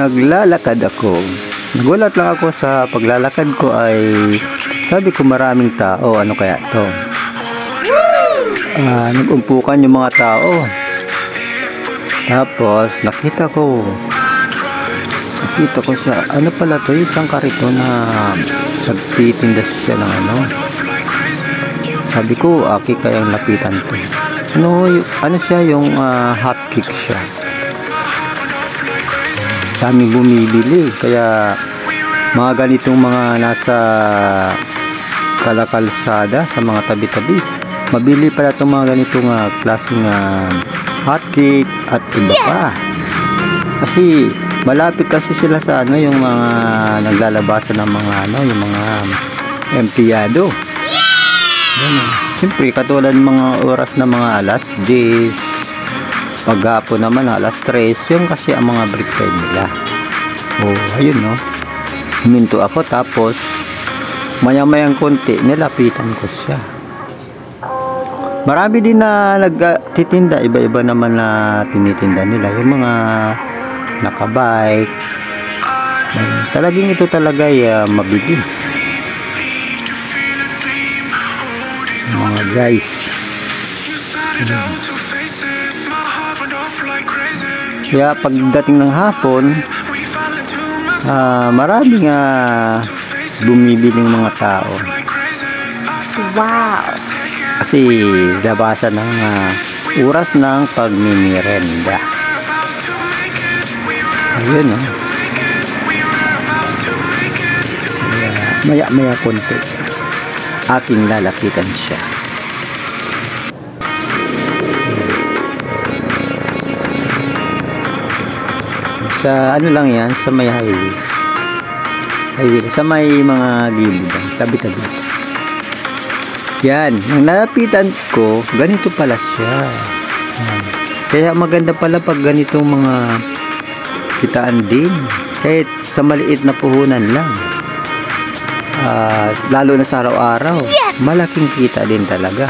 Naglalakad ako. Nagulat lang ako sa paglalakad ko ay sabi ko maraming tao. Ano kaya to? Nag-umpukan yung mga tao. Tapos nakita ko siya. Ano pala to? Isang karito na nagtitinda siya ng ano. Sabi ko, aki kayang lapitan to. Ano siya yung hot cake siya. Daming bumibili, kaya mga ganitong mga nasa kalsada sa mga tabi-tabi, mabili pala itong mga ganitong klaseng hot cake at iba pa. Kasi malapit kasi sila sa ano, yung mga naglalabasan ng mga ano, yung mga empleyado. Siyempre katulad mga oras na mga alas 10, paghapon naman alas 3, yung kasi ang mga break time nila. Ayun no, huminto ako, tapos maya-mayang konti nilapitan ko siya. Marami din na nagtitinda, iba-iba naman na tinitinda nila, yung mga nakabike. Talagang ito talaga ay mabilis mga guys. Kaya pagdating ng hapon, maraming bumibiling mga tao. Wow! Kasi labasan ng oras ng pagmimirinda. Ayun maya-maya konti aking lalapitan siya. Sa ano lang yan, sa may highway, sa may mga gilid, tabi-tabi. Yan, nang lalapitan ko, ganito pala siya. Kaya maganda pala pag ganitong mga kitaan din, kahit sa maliit na puhunan lang. Lalo na sa araw-araw, malaking kita din talaga.